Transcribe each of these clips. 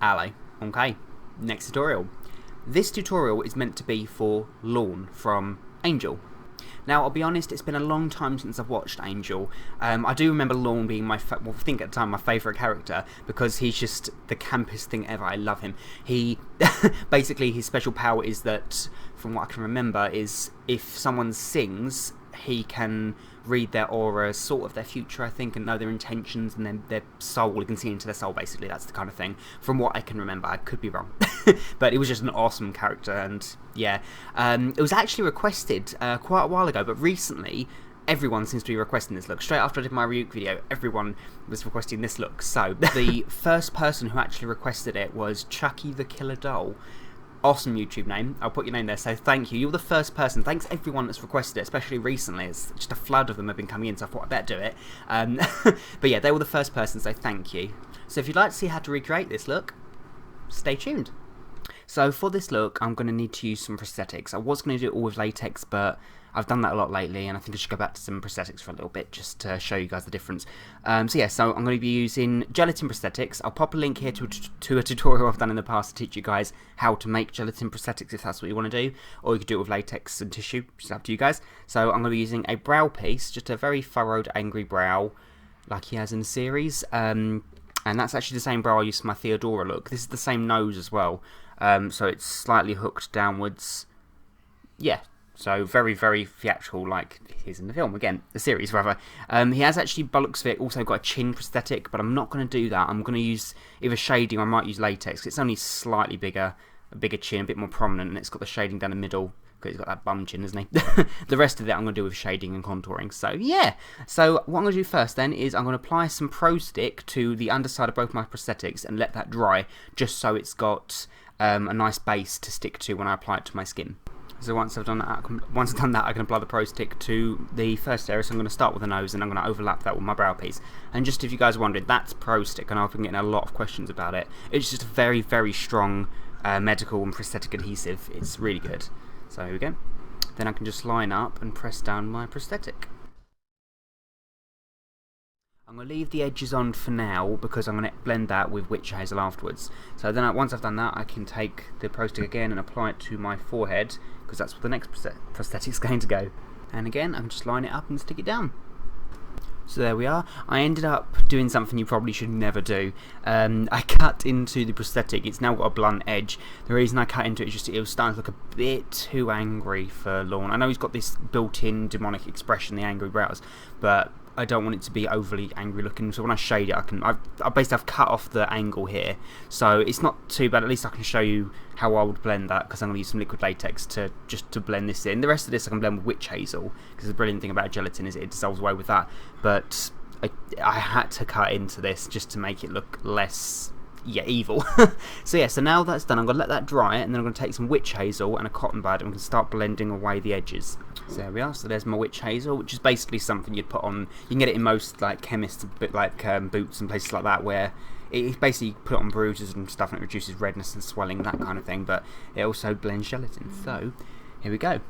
Ally. Okay, next tutorial. This tutorial is meant to be for Lorne from Angel. Now, I'll be honest, it's been a long time since I've watched Angel. I do remember Lorne being I think at the time, my favourite character, because he's just the campest thing ever. I love him. He, basically, his special power is that, from what I can remember, is if someone sings, he can read their aura, sort of their future, I think, and know their intentions and their soul. He can see into their soul, basically. That's the kind of thing. From what I can remember, I could be wrong. But it was just an awesome character, and yeah. It was actually requested quite a while ago, but recently, everyone seems to be requesting this look. Straight after I did my Ryuk video, everyone was requesting this look. So, the first person who actually requested it was Chucky the Killer Doll. Awesome YouTube name. I'll put your name there, so thank you. You're the first person. Thanks everyone that's requested it, especially recently. It's just a flood of them have been coming in, so I thought I better do it. But yeah, they were the first person, so thank you. So if you'd like to see how to recreate this look, stay tuned. So for this look, I'm going to need to use some prosthetics. I was going to do it all with latex, but I've done that a lot lately, and I think I should go back to some prosthetics for a little bit, just to show you guys the difference. So I'm going to be using gelatin prosthetics. I'll pop a link here to a tutorial I've done in the past to teach you guys how to make gelatin prosthetics, if that's what you want to do, or you could do it with latex and tissue, just up to you guys. So I'm going to be using a brow piece, just a very furrowed, angry brow, like he has in the series, and that's actually the same brow I used for my Theodora look. This is the same nose as well, so it's slightly hooked downwards. Yeah. So very, very theatrical, like he is in the film, again, the series rather. He has actually, by looks of it, also got a chin prosthetic, but I'm not going to do that. I'm going to use either shading or I might use latex. It's only slightly bigger, a bigger chin, a bit more prominent, and it's got the shading down the middle, because he's got that bum chin, isn't he? The rest of it I'm going to do with shading and contouring. So yeah, so what I'm going to do first then is I'm going to apply some Pro Stick to the underside of both my prosthetics and let that dry, just so it's got a nice base to stick to when I apply it to my skin. So once I've done that, I can apply the Pro Stick to the first area. So I'm going to start with the nose, and I'm going to overlap that with my brow piece. And just if you guys wondered, that's Pro Stick, and I've been getting a lot of questions about it. It's just a very, very strong medical and prosthetic adhesive. It's really good. So here we go. Then I can just line up and press down my prosthetic. I'm going to leave the edges on for now because I'm going to blend that with witch hazel afterwards. So then once I've done that, I can take the Pro Stick again and apply it to my forehead, because that's where the next prosthetic's going to go. And again, I can just line it up and stick it down. So there we are. I ended up doing something you probably should never do. I cut into the prosthetic. It's now got a blunt edge. The reason I cut into it is just it was starting to look a bit too angry for Lorne. I know he's got this built-in demonic expression, the angry brows, but I don't want it to be overly angry looking, so when I shade it, I've cut off the angle here, so it's not too bad. At least I can show you how I would blend that, because I'm going to use some liquid latex to blend this in. The rest of this I can blend with witch hazel, because the brilliant thing about gelatin is it dissolves away with that, but I had to cut into this just to make it look less, yeah, evil. So yeah, so now that's done, I'm going to let that dry, and then I'm going to take some witch hazel and a cotton bud, and we can start blending away the edges. So there we are. So there's my witch hazel, which is basically something you'd put on. You can get it in most like chemists, but like Boots and places like that, where it basically put it on bruises and stuff, and it reduces redness and swelling, that kind of thing. But it also blends gelatin. So here we go.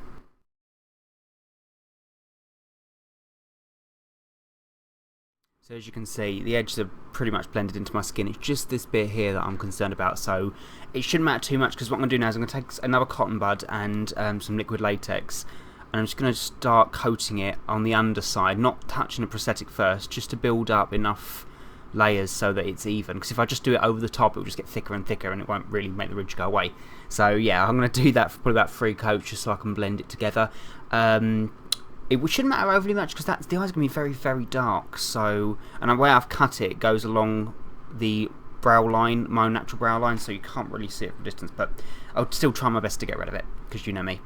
So as you can see, the edges are pretty much blended into my skin. It's just this bit here that I'm concerned about. So it shouldn't matter too much, because what I'm going to do now is I'm going to take another cotton bud and some liquid latex, and I'm just going to start coating it on the underside, not touching the prosthetic first, just to build up enough layers so that it's even. Because if I just do it over the top, it will just get thicker and thicker, and it won't really make the ridge go away. So yeah, I'm going to do that for probably about 3 coats, just so I can blend it together. It shouldn't matter overly much, because the eyes are going to be very, very dark. So, and the way I've cut it goes along the brow line, my own natural brow line, so you can't really see it from distance. But I'll still try my best to get rid of it, because you know me.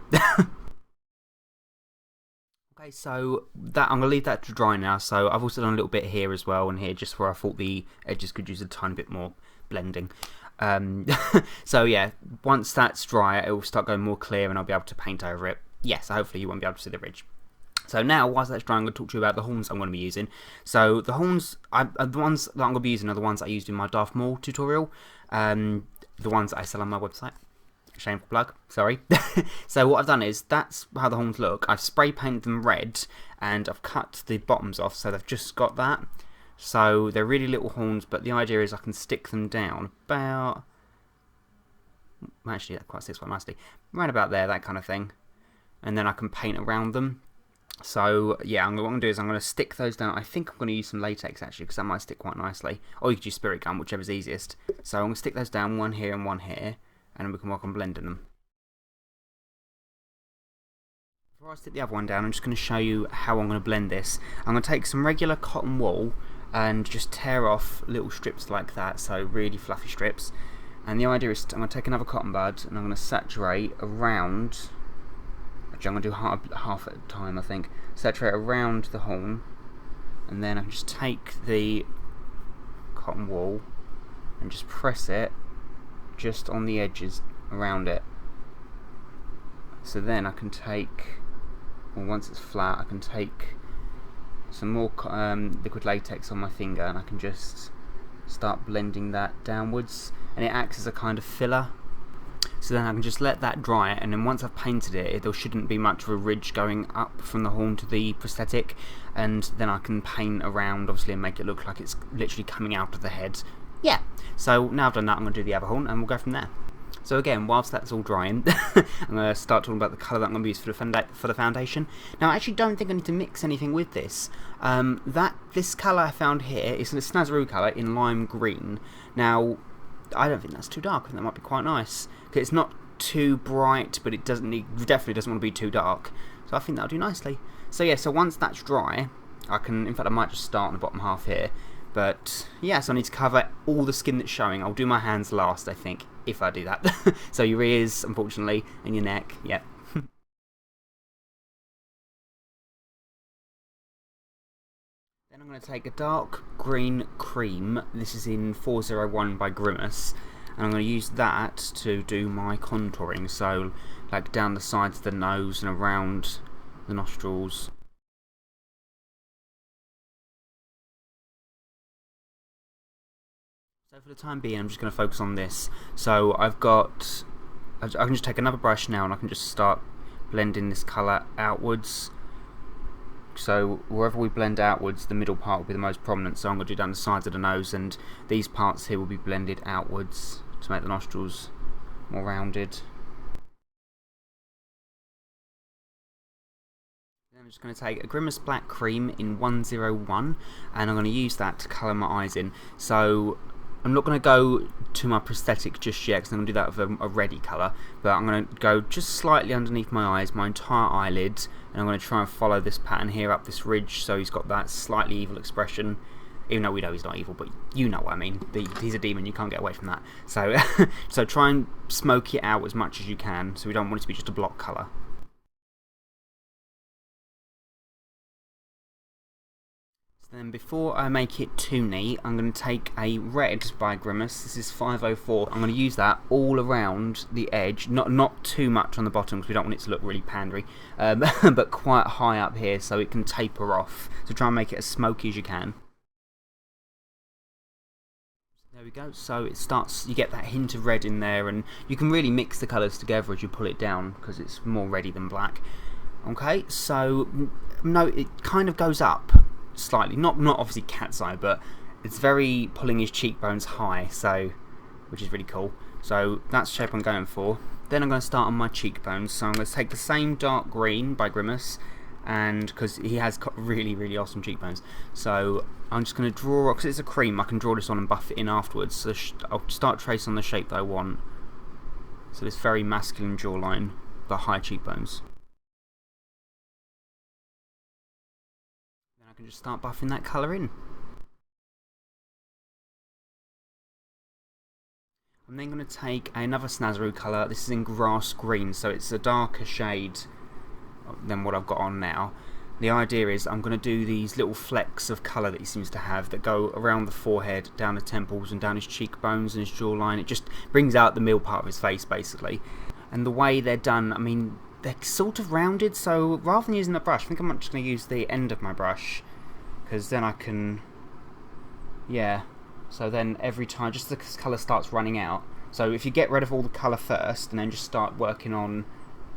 Okay, so that I'm going to leave that to dry now. So I've also done a little bit here as well, and here, just where I thought the edges could use a tiny bit more blending. So yeah, once that's dry, it will start going more clear, and I'll be able to paint over it. Yeah, so hopefully you won't be able to see the ridge. So now, whilst that's dry, I'm going to talk to you about the horns I'm going to be using. So the horns, the ones that I'm going to be using are the ones I used in my Darth Maul tutorial. The ones that I sell on my website. Shameful plug, sorry. So what I've done is, that's how the horns look. I've spray painted them red, and I've cut the bottoms off, so they've just got that. So they're really little horns, but the idea is I can stick them down about Actually, that quite sits quite nicely. Right about there, that kind of thing. And then I can paint around them. So, yeah, what I'm going to do is I'm going to stick those down. I think I'm going to use some latex, actually, because that might stick quite nicely. Or you could use Spirit Gum, whichever's easiest. So I'm going to stick those down, one here and one here. And then we can work on blending them. Before I stick the other one down, I'm just going to show you how I'm going to blend this. I'm going to take some regular cotton wool and just tear off little strips like that, so really fluffy strips. And the idea is I'm going to take another cotton bud and I'm going to saturate around... Actually, I'm going to do half at a time, I think. Saturate around the horn, and then I can just take the cotton wool and just press it just on the edges around it. So then I can take, well, once it's flat, I can take some more liquid latex on my finger and I can just start blending that downwards, and it acts as a kind of filler. So then I can just let that dry, and then once I've painted it, there shouldn't be much of a ridge going up from the horn to the prosthetic, and then I can paint around, obviously, and make it look like it's literally coming out of the head. Yeah, so now I've done that, I'm going to do the other horn, and we'll go from there. So again, whilst that's all drying, I'm going to start talking about the colour that I'm going to use for the foundation. Now, I actually don't think I need to mix anything with this. This colour I found here is a Snazaroo colour in lime green. Now, I don't think that's too dark. I think that might be quite nice. Because it's not too bright, but it definitely doesn't want to be too dark. So I think that'll do nicely. So yeah, so once that's dry, in fact I might just start on the bottom half here. But yeah, so I need to cover all the skin that's showing. I'll do my hands last, I think, if I do that. So your ears, unfortunately, and your neck, yep. Then I'm going to take a dark green cream. This is in 401 by Grimas. And I'm going to use that to do my contouring. So, like down the sides of the nose and around the nostrils. So for the time being, I'm just going to focus on this. So I can just take another brush now and I can just start blending this colour outwards. So wherever we blend outwards, the middle part will be the most prominent, so I'm going to do down the sides of the nose, and these parts here will be blended outwards to make the nostrils more rounded. Then I'm just going to take a Grimas Black Cream in 101, and I'm going to use that to colour my eyes in. So I'm not going to go to my prosthetic just yet, because I'm going to do that with a reddy colour, but I'm going to go just slightly underneath my eyes, my entire eyelid, and I'm going to try and follow this pattern here up this ridge, so he's got that slightly evil expression, even though we know he's not evil, but you know what I mean. He's a demon, you can't get away from that. So, so try and smoke it out as much as you can, so we don't want it to be just a block colour. Then before I make it too neat, I'm going to take a red by Grimas. This is 504. I'm going to use that all around the edge, not too much on the bottom because we don't want it to look really pandery, but quite high up here so it can taper off. So try and make it as smoky as you can. There we go. So it starts, you get that hint of red in there, and you can really mix the colours together as you pull it down because it's more reddy than black. Okay, so no, it kind of goes up slightly, not obviously cat's eye, but it's very pulling his cheekbones high, so which is really cool. So that's the shape I'm going for. Then I'm going to start on my cheekbones. So I'm going to take the same dark green by Grimas, and because he has got really awesome cheekbones, so I'm just going to draw, because it's a cream, I can draw this on and buff it in afterwards. So I'll start tracing on the shape that I want. So this very masculine jawline, but high cheekbones. Then I can just start buffing that colour in. I'm then going to take another Snazaroo colour. This is in grass green, so it's a darker shade than what I've got on now. The idea is I'm going to do these little flecks of colour that he seems to have that go around the forehead, down the temples and down his cheekbones and his jawline. It just brings out the middle part of his face basically. And the way they're done, I mean, they're sort of rounded, so rather than using the brush, I think I'm just going to use the end of my brush, because then I can, yeah, so then every time just the colour starts running out. So if you get rid of all the colour first and then just start working on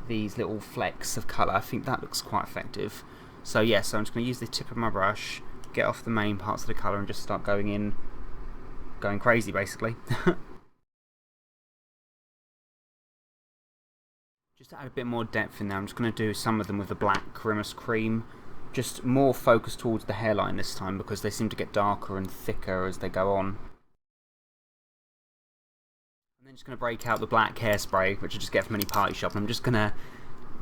these little flecks of colour, I think that looks quite effective. So yeah, so I'm just going to use the tip of my brush, get off the main parts of the colour and just start going crazy basically. Just to add a bit more depth in there, I'm just going to do some of them with the black Grimas cream. Just more focused towards the hairline this time because they seem to get darker and thicker as they go on. I'm then just going to break out the black hairspray, which I just get from any party shop. And I'm just going to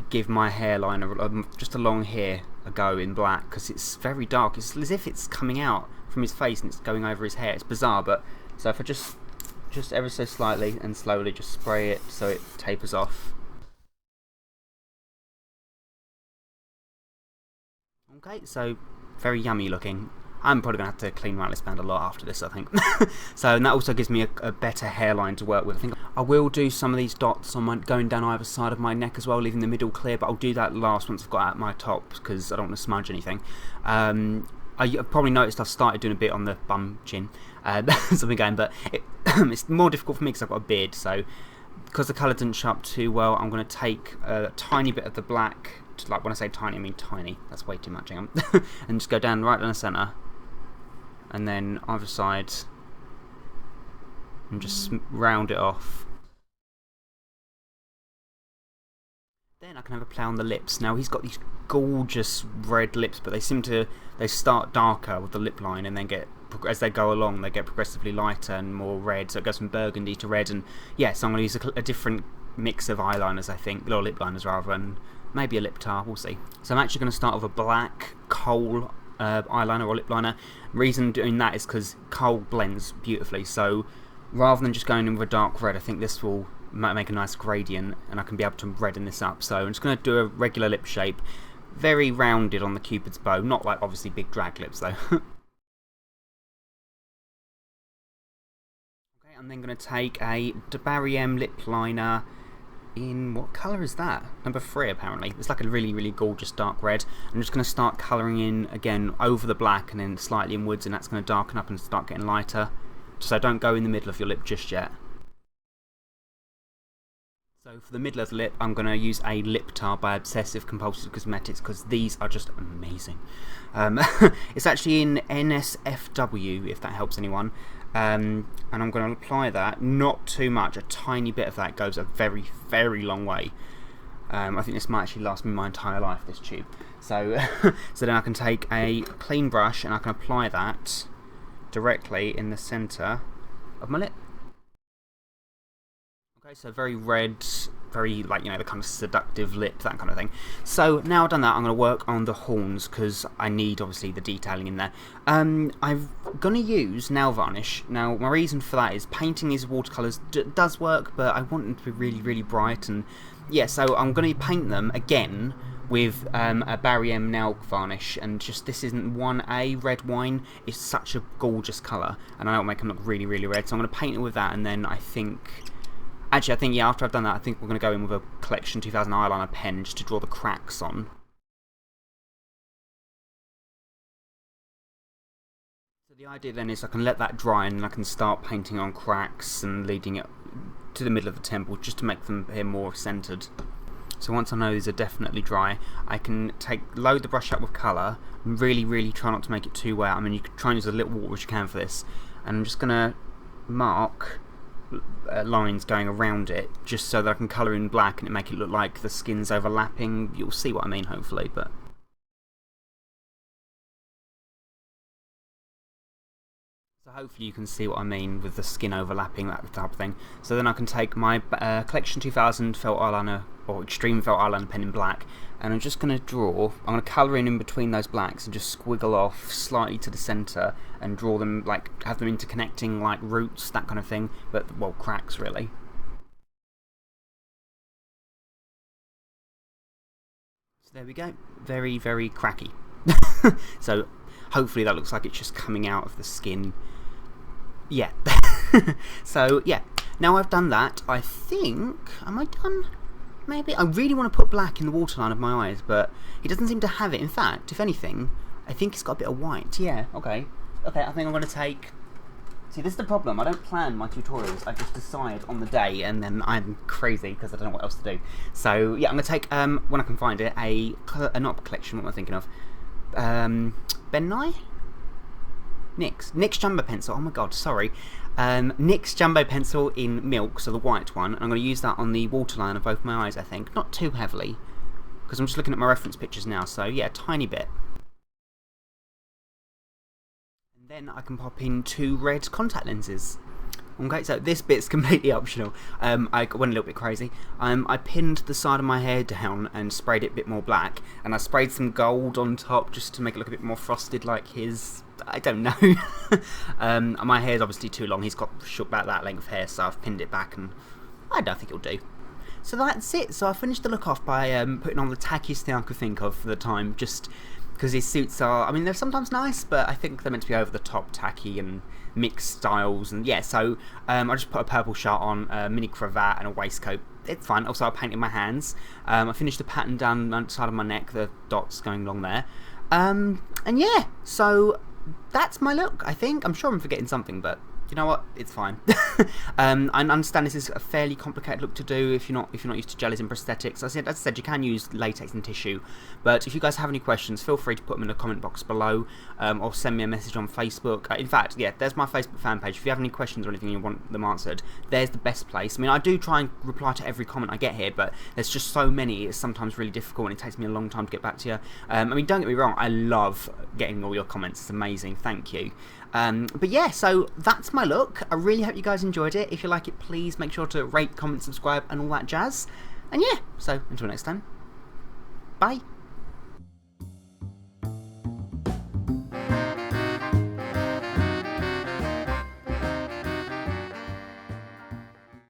give my hairline, just along here, a go in black because it's very dark. It's as if it's coming out from his face and it's going over his hair. It's bizarre, but so if I just ever so slightly and slowly just spray it so it tapers off. Okay, so very yummy looking. I'm probably going to have to clean my wristband a lot after this, I think. So, and that also gives me a better hairline to work with. I think I will do some of these dots on going down either side of my neck as well, leaving the middle clear, but I'll do that last once I've got out my top because I don't want to smudge anything. I've probably noticed I've started doing a bit on the bum chin as I've been going, but it's more difficult for me because I've got a beard, so because the colour didn't show up too well, I'm going to take a tiny bit of the black, like when I say tiny, I mean tiny, that's way too much, hang on, and just go down right down the centre, and then either side, and just round it off. Then I can have a play on the lips. Now he's got these gorgeous red lips, but they start darker with the lip line, and then as they go along, they get progressively lighter and more red. So it goes from burgundy to red, and yes, I'm going to use a different mix of eyeliners, I think, or lip liners rather, and maybe a lip tar. We'll see. So I'm actually going to start with a black kohl eyeliner or lip liner. Reason doing that is because kohl blends beautifully. So rather than just going in with a dark red, I think this will make a nice gradient and I can be able to redden this up. So I'm just going to do a regular lip shape, very rounded on the cupid's bow, not like obviously big drag lips though. Okay, I'm then going to take a Barry M lip liner in, what colour is that? Number 3 apparently. It's like a really, really gorgeous dark red. I'm just going to start colouring in again over the black and then slightly inwards, and that's going to darken up and start getting lighter. So don't go in the middle of your lip just yet. So for the middle of the lip, I'm going to use a lip tar by Obsessive Compulsive Cosmetics because these are just amazing. It's actually in NSFW, if that helps anyone. And I'm going to apply that, not too much, a tiny bit of that goes a very, very long way. I think this might actually last me my entire life, this tube. So, so then I can take a clean brush and I can apply that directly in the centre of my lip. Okay, so very red, very, like, you know, the kind of seductive lip, that kind of thing. So now I've done that, I'm going to work on the horns because I need, obviously, the detailing in there. I'm going to use nail varnish. Now, my reason for that is painting these watercolours does work, but I want them to be really, really bright. And yeah, so I'm going to paint them again with a Barry M nail varnish, and just this isn't 1A red wine. It's such a gorgeous colour, and I know it'll make them look really, really red. So I'm going to paint it with that, and then I think, yeah, after I've done that, I think we're going to go in with a Collection 2000 eyeliner pen just to draw the cracks on. So the idea then is I can let that dry and I can start painting on cracks and leading it to the middle of the temple just to make them appear more centred. So once I know these are definitely dry, I can load the brush up with colour and really, really try not to make it too wet. I mean, you can try and use as little water as you can for this. And I'm just going to mark lines going around it just so that I can colour in black and make it look like the skin's overlapping. You'll see what I mean, hopefully. But so hopefully you can see what I mean with the skin overlapping, that type of thing. So then I can take my Collection 2000 felt eyeliner or Extreme felt eyeliner pen in black, and I'm just going to draw, I'm going to colour in between those blacks and just squiggle off slightly to the centre and draw them, like, have them interconnecting like roots, that kind of thing, but, well, cracks really. So there we go, very, very cracky. So hopefully that looks like it's just coming out of the skin. Yeah. So yeah, now I've done that, I think, am I done? Maybe. I really want to put black in the waterline of my eyes, but he doesn't seem to have it. In fact, if anything, I think he's got a bit of white. Yeah, okay. Okay, I think I'm going to take... See, this is the problem. I don't plan my tutorials. I just decide on the day, and then I'm crazy because I don't know what else to do. So, yeah, I'm going to take, when I can find it, not a collection, what am I thinking of? Ben Nye? NYX Jumbo Pencil. Oh my god, sorry. NYX Jumbo Pencil in Milk, so the white one, and I'm going to use that on the waterline of both my eyes, I think. Not too heavily, because I'm just looking at my reference pictures now, so yeah, a tiny bit. And then I can pop in 2 red contact lenses. Okay, so this bit's completely optional. I went a little bit crazy. I pinned the side of my hair down and sprayed it a bit more black, and I sprayed some gold on top just to make it look a bit more frosted like his. I don't know. My hair's obviously too long. He's got about that length hair, so I've pinned it back, and I don't think it'll do. So that's it. So I finished the look off by putting on the tackiest thing I could think of for the time, just because his suits are, I mean, they're sometimes nice, but I think they're meant to be over the top, tacky, and mixed styles. And yeah, so I just put a purple shirt on, a mini cravat, and a waistcoat. It's fine. Also, I painted my hands. I finished the pattern down the side of my neck, the dots going along there. And yeah, so that's my look, I think. I'm sure I'm forgetting something, but you know what? It's fine. I understand this is a fairly complicated look to do if you're not used to jellies and prosthetics. As I said, you can use latex and tissue, but if you guys have any questions, feel free to put them in the comment box below, or send me a message on Facebook. In fact, yeah, there's my Facebook fan page. If you have any questions or anything you want them answered, there's the best place. I mean, I do try and reply to every comment I get here, but there's just so many, it's sometimes really difficult, and it takes me a long time to get back to you. I mean, don't get me wrong, I love getting all your comments. It's amazing. Thank you. But yeah, so that's my look. I really hope you guys enjoyed it. If you like it, please make sure to rate, comment, subscribe, and all that jazz. And yeah, so until next time, bye.